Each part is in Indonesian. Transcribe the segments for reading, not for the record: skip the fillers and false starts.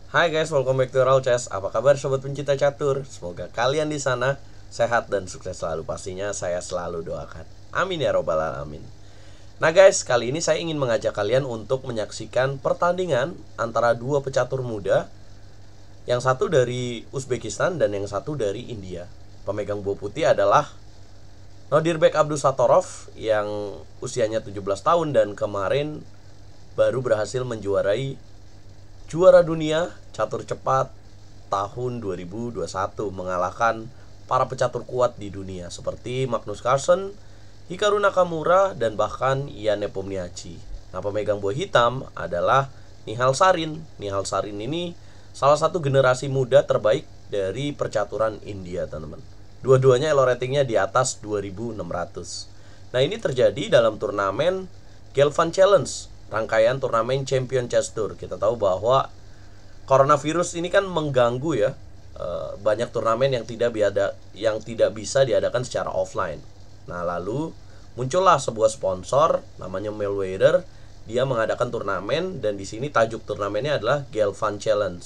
Hai guys, welcome back to Roll Chess. Apa kabar sobat pencinta catur? Semoga kalian di sana sehat dan sukses selalu. Pastinya saya selalu doakan. Amin ya robbal alamin. Nah guys, kali ini saya ingin mengajak kalian untuk menyaksikan pertandingan antara dua pecatur muda. Yang satu dari Uzbekistan dan yang satu dari India. Pemegang buah putih adalah Nodirbek Abdusattorov yang usianya 17 tahun dan kemarin baru berhasil menjuarai juara dunia catur cepat tahun 2021, mengalahkan para pecatur kuat di dunia seperti Magnus Carlsen, Hikaru Nakamura, dan bahkan Ian Nepomniachtchi. Nah, pemegang buah hitam adalah Nihal Sarin. Nihal Sarin ini salah satu generasi muda terbaik dari percaturan India, teman-teman. Dua-duanya elo ratingnya di atas 2600. Nah, ini terjadi dalam turnamen Gelfand Challenge, rangkaian turnamen Champion Chess Tour. Kita tahu bahwa coronavirus ini kan mengganggu ya, banyak turnamen yang tidak bisa diadakan secara offline. Nah, lalu muncullah sebuah sponsor namanya Melweather. Dia mengadakan turnamen dan di sini tajuk turnamennya adalah Gelfand Challenge.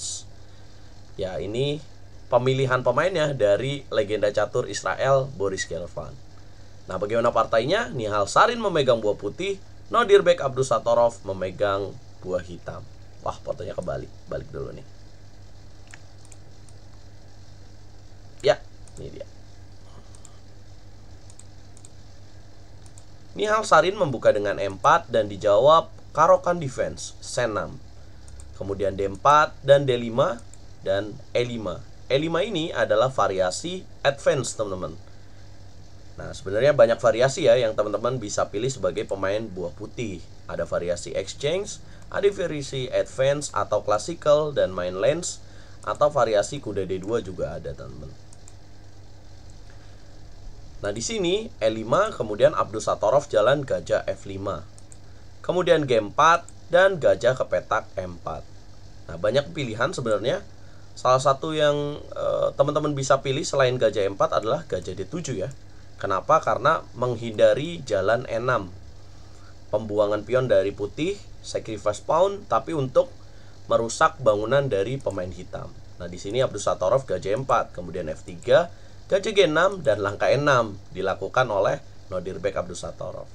Ya, ini pemilihan pemainnya dari legenda catur Israel Boris Gelfand. Nah, bagaimana partainya? Nihal Sarin memegang buah putih, Nodirbek Abdusattorov memegang buah hitam. Wah, fotonya kebalik. Balik dulu nih. Ya, ini dia. Nihal Sarin membuka dengan E4 dan dijawab Caro-Kann defense, C6. Kemudian D4 dan D5 dan E5. E5 ini adalah variasi advance, teman-teman. Nah, sebenarnya banyak variasi ya yang teman-teman bisa pilih sebagai pemain buah putih. Ada variasi exchange, ada variasi advance atau classical dan main lens, atau variasi kuda D2 juga ada, teman-teman. Nah, di sini E5, kemudian Abdusattorov jalan gajah F5. Kemudian G4 dan gajah ke petak M4. Nah, banyak pilihan sebenarnya. Salah satu yang teman-teman bisa pilih selain gajah M4 adalah gajah D7 ya. Kenapa? Karena menghindari jalan E6, pembuangan pion dari putih, sacrifice pawn, tapi untuk merusak bangunan dari pemain hitam. Nah, di sini Abdusattorov gajah E4, kemudian F3, gajah G6 dan langkah E6 dilakukan oleh Nodirbek Abdusattorov.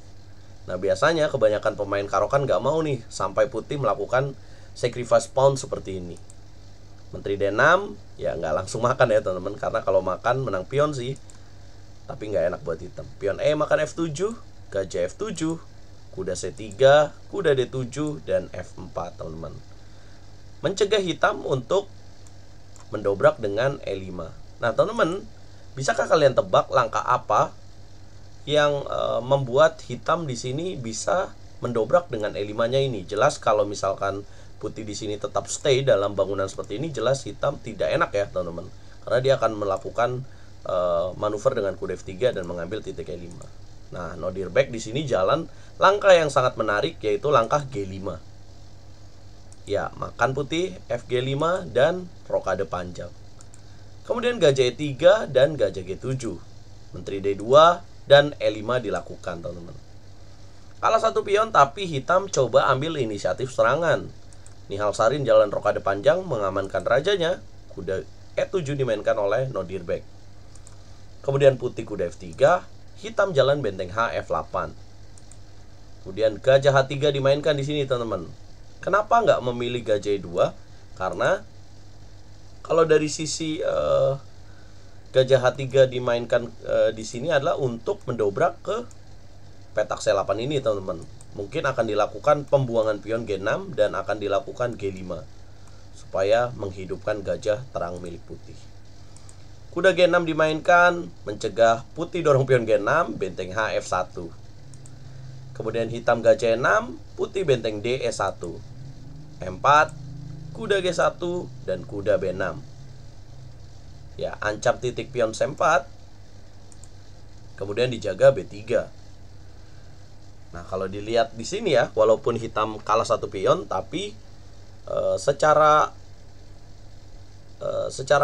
Nah, biasanya kebanyakan pemain Caro-Kann nggak mau nih sampai putih melakukan sacrifice pawn seperti ini. Menteri D6 ya nggak langsung makan ya teman-teman, karena kalau makan menang pion sih, tapi nggak enak buat hitam. Pion E makan F7, gajah F7, kuda C3, kuda D7, dan F4, teman-teman. Mencegah hitam untuk mendobrak dengan E5. Nah, teman-teman, bisakah kalian tebak langkah apa yang membuat hitam di sini bisa mendobrak dengan E5-nya ini? Jelas kalau misalkan putih di sini tetap stay dalam bangunan seperti ini, jelas hitam tidak enak ya, teman-teman. Karena dia akan melakukan manuver dengan kuda F3 dan mengambil titik E5. Nah, Nodirbek di sini jalan langkah yang sangat menarik, yaitu langkah G5. Ya, makan putih FG5 dan rokade panjang. Kemudian gajah E3 dan gajah G7. Menteri D2 dan E5 dilakukan, teman-teman. Kalah satu pion, tapi hitam coba ambil inisiatif serangan. Nihal Sarin jalan rokade panjang mengamankan rajanya. Kuda E7 dimainkan oleh Nodirbek. Kemudian putih kuda F3, hitam jalan benteng H F8. Kemudian gajah H3 dimainkan di sini, teman-teman. Kenapa nggak memilih gajah E2? Karena kalau dari sisi gajah H3 dimainkan di sini adalah untuk mendobrak ke petak C8 ini, teman-teman. Mungkin akan dilakukan pembuangan pion G6 dan akan dilakukan G5 supaya menghidupkan gajah terang milik putih. Kuda G6 dimainkan, mencegah putih dorong pion G6, benteng H F1. Kemudian hitam gajah E6, putih benteng D E1. M4, kuda G1 dan kuda B6. Ya, ancam titik pion C4. Kemudian dijaga B3. Nah, kalau dilihat di sini ya, walaupun hitam kalah satu pion, tapi secara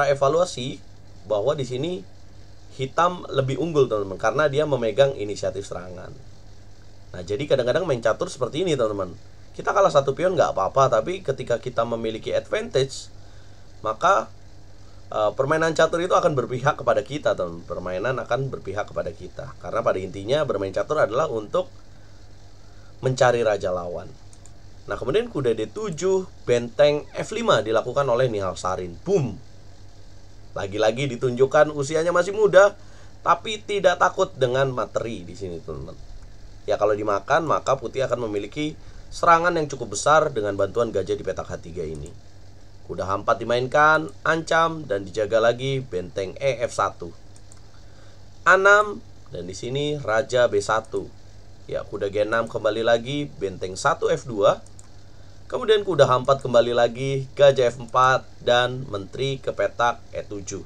evaluasi bahwa di sini hitam lebih unggul, teman-teman, karena dia memegang inisiatif serangan. Nah, jadi kadang-kadang main catur seperti ini, teman-teman. Kita kalah satu pion nggak apa-apa, tapi ketika kita memiliki advantage, maka permainan catur itu akan berpihak kepada kita, teman. Permainan akan berpihak kepada kita. Karena pada intinya bermain catur adalah untuk mencari raja lawan. Nah, kemudian kuda D7, benteng F5 dilakukan oleh Nihal Sarin. Boom. Lagi-lagi ditunjukkan usianya masih muda, tapi tidak takut dengan materi di sini, teman-teman. Ya, kalau dimakan, maka putih akan memiliki serangan yang cukup besar dengan bantuan gajah di petak H3 ini. Kuda H4 dimainkan, ancam, dan dijaga lagi benteng EF1. A6, dan di sini raja B1. Ya, kuda G6 kembali lagi, benteng 1 F2. Kemudian kuda H4 kembali lagi, gajah F4, dan menteri ke petak E7.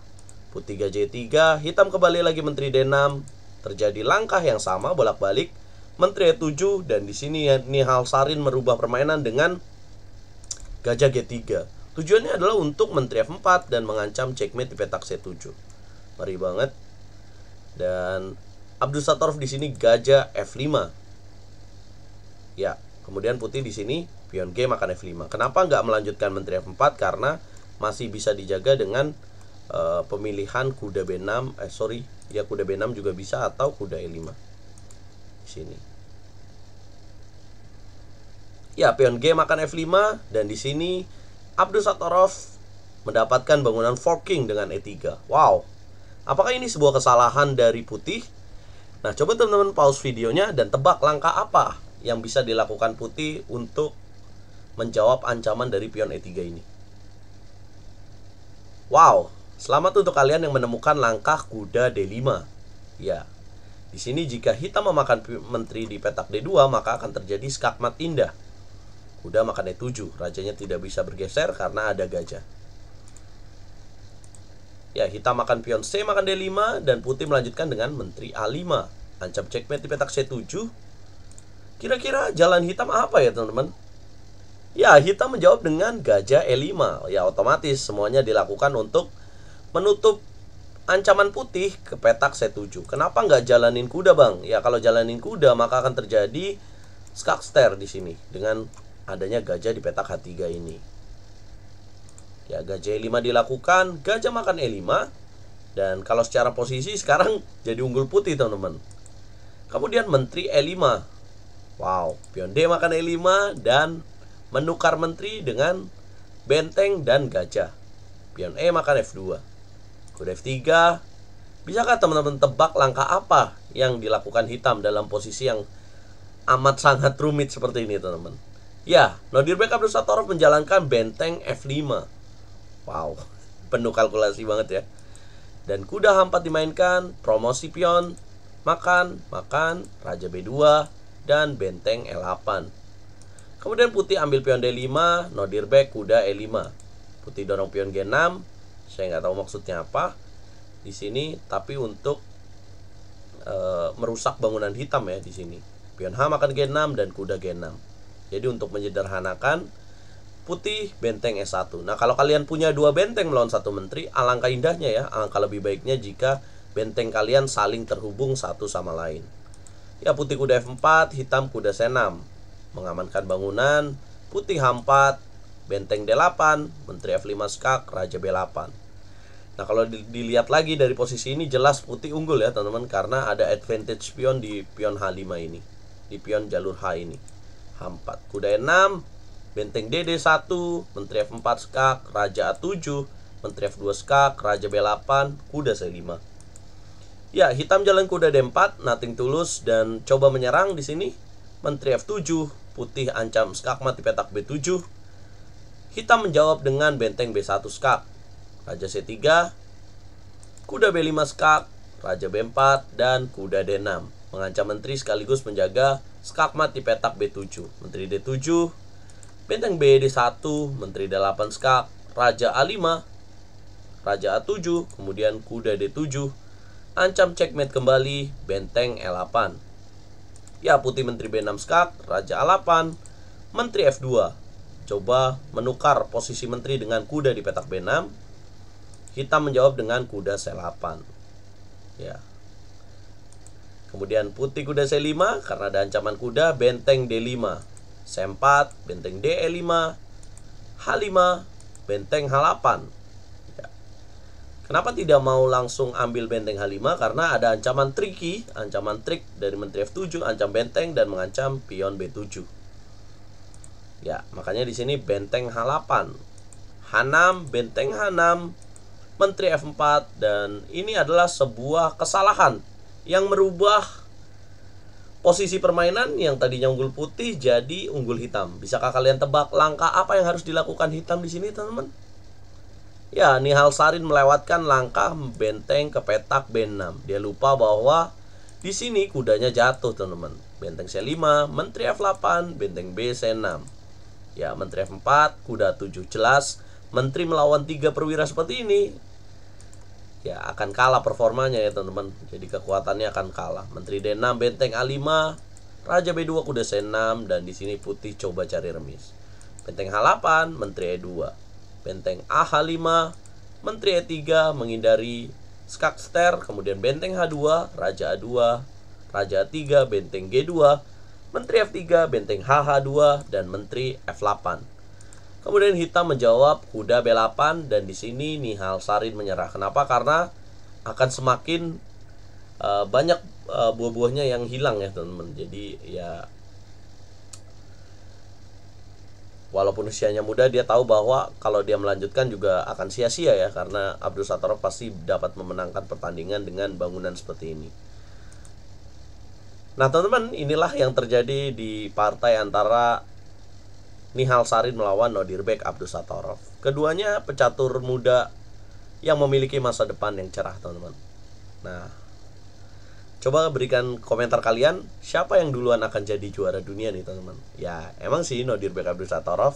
Putih gajah E3, hitam kembali lagi menteri D6. Terjadi langkah yang sama bolak-balik, menteri E7, dan di sini Nihal Sarin merubah permainan dengan gajah G3. Tujuannya adalah untuk menteri F4 dan mengancam checkmate di petak C7. Ngeri banget. Dan Abdusattorov di sini gajah F5. Ya, kemudian putih di sini pion G makan F5. Kenapa nggak melanjutkan menteri F4? Karena masih bisa dijaga dengan pemilihan kuda B6. Ya kuda B6 juga bisa, atau kuda E5 di sini. Ya, pion G makan F5, dan di sini Abdusattorov mendapatkan bangunan forking dengan E3. Wow. Apakah ini sebuah kesalahan dari putih? Nah, coba teman-teman pause videonya dan tebak langkah apa yang bisa dilakukan putih untuk menjawab ancaman dari pion E3 ini. Wow, selamat untuk kalian yang menemukan langkah kuda D5. Ya, di sini jika hitam memakan menteri di petak D2, maka akan terjadi skakmat indah. Kuda makan E7, rajanya tidak bisa bergeser karena ada gajah. Ya, hitam makan pion C makan D5, dan putih melanjutkan dengan menteri A5. Ancam checkmate di petak C7. Kira-kira jalan hitam apa ya, teman-teman? Ya, hitam menjawab dengan gajah E5. Ya, otomatis semuanya dilakukan untuk menutup ancaman putih ke petak C7. Kenapa nggak jalanin kuda, Bang? Ya, kalau jalanin kuda maka akan terjadi skakster di sini dengan adanya gajah di petak H3 ini. Ya, gajah E5 dilakukan, gajah makan E5. Dan kalau secara posisi sekarang jadi unggul putih, teman-teman. Kemudian menteri E5. Wow, pion D makan E5 dan menukar menteri dengan benteng dan gajah. Pion E makan F2. Kuda F3. Bisakah teman-teman tebak langkah apa yang dilakukan hitam dalam posisi yang amat sangat rumit seperti ini, teman-teman? Ya, Nodirbek Abdusattorov menjalankan benteng F5. Wow, penuh kalkulasi banget ya. Dan kuda H4 dimainkan, promosi pion, makan, raja B2, dan benteng E8. Kemudian putih ambil pion D5, Nodirbek kuda E5. Putih dorong pion G6. Saya nggak tahu maksudnya apa di sini, tapi untuk merusak bangunan hitam ya di sini. Pion H makan G6 dan kuda G6. Jadi untuk menyederhanakan, putih benteng E1. Nah, kalau kalian punya dua benteng melawan satu menteri, alangkah indahnya ya, alangkah lebih baiknya jika benteng kalian saling terhubung satu sama lain. Ya, putih kuda F4, hitam kuda C6. Mengamankan bangunan, putih H4, benteng D8, menteri F5 skak, raja B8. Nah, kalau dilihat lagi dari posisi ini jelas putih unggul ya, teman-teman, karena ada advantage pion di pion H5 ini, di pion jalur H ini. H4, kuda E6, benteng DD1, menteri F4 skak, raja A7, menteri F2 skak, raja B8, kuda C5. Ya, hitam jalan kuda D4, nothing tulus, dan coba menyerang di sini. Menteri F7, putih ancam skakmat di petak B7. Hitam menjawab dengan benteng B1 skak, raja C3, kuda B5 skak, raja B4, dan kuda D6. Mengancam menteri sekaligus menjaga skakmat di petak B7. Menteri D7, benteng BD1, menteri D8 skak, raja A5, raja A7, kemudian kuda D7. Ancam checkmate kembali, benteng E8. Ya, putih menteri B6 skak, raja A8, menteri F2. Coba menukar posisi menteri dengan kuda di petak B6. Hitam menjawab dengan kuda C8. Ya. Kemudian putih kuda C5 karena ada ancaman kuda, benteng D5. C4, benteng DE5, H5, benteng H8. Kenapa tidak mau langsung ambil benteng H5? Karena ada ancaman tricky, ancaman trik dari Menteri F7, ancam benteng dan mengancam pion B7. Ya, makanya di sini benteng H8, H6, benteng H6, Menteri F4, dan ini adalah sebuah kesalahan yang merubah posisi permainan yang tadinya unggul putih jadi unggul hitam. Bisakah kalian tebak langkah apa yang harus dilakukan hitam di sini, teman-teman? Ya, Nihal Sarin melewatkan langkah benteng ke petak B6. Dia lupa bahwa di sini kudanya jatuh, teman-teman. Benteng C5, Menteri F8, benteng B C6. Ya, Menteri F4, kuda 7. Jelas, Menteri melawan 3 perwira seperti ini, ya akan kalah performanya ya teman-teman. Jadi kekuatannya akan kalah. Menteri D6, benteng A5, Raja B2, kuda C6, dan di sini putih coba cari remis. Benteng H8, Menteri E2, benteng AH5, Menteri E3 menghindari skakster, kemudian benteng H2, Raja A2, Raja A3, benteng G2, Menteri F3, benteng HH2, dan Menteri F8. Kemudian hitam menjawab kuda B8, dan di sini Nihal Sarin menyerah. Kenapa? Karena akan semakin banyak buah-buahnya yang hilang ya teman-teman. Jadi ya walaupun usianya muda, dia tahu bahwa kalau dia melanjutkan juga akan sia-sia ya, karena Abdusattorov pasti dapat memenangkan pertandingan dengan bangunan seperti ini. Nah teman-teman, inilah yang terjadi di partai antara Nihal Sarin melawan Nodirbek Abdusattorov. Keduanya pecatur muda yang memiliki masa depan yang cerah, teman-teman. Nah, coba berikan komentar kalian, siapa yang duluan akan jadi juara dunia nih, teman-teman? Ya, emang sih Nodirbek Abdusattorov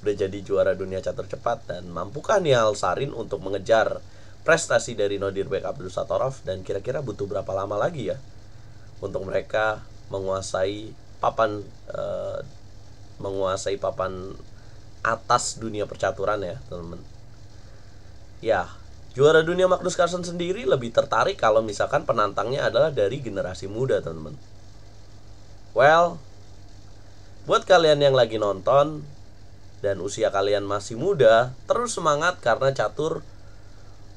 udah jadi juara dunia catur cepat, dan mampukah Nihal Sarin untuk mengejar prestasi dari Nodirbek Abdusattorov, dan kira-kira butuh berapa lama lagi ya untuk mereka menguasai papan atas dunia percaturan ya teman-teman. Ya, juara dunia Magnus Carlsen sendiri lebih tertarik kalau misalkan penantangnya adalah dari generasi muda, teman-teman. Well, buat kalian yang lagi nonton dan usia kalian masih muda, terus semangat, karena catur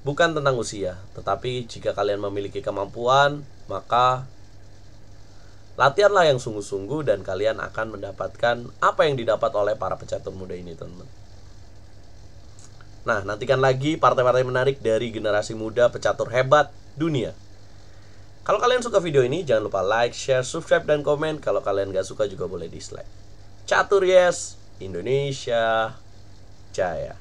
bukan tentang usia, tetapi jika kalian memiliki kemampuan, maka latihanlah yang sungguh-sungguh dan kalian akan mendapatkan apa yang didapat oleh para pecatur muda ini, teman-teman. Nah, nantikan lagi partai-partai menarik dari generasi muda pecatur hebat dunia. Kalau kalian suka video ini, jangan lupa like, share, subscribe, dan komen. Kalau kalian gak suka juga boleh dislike. Catur yes, Indonesia Jaya.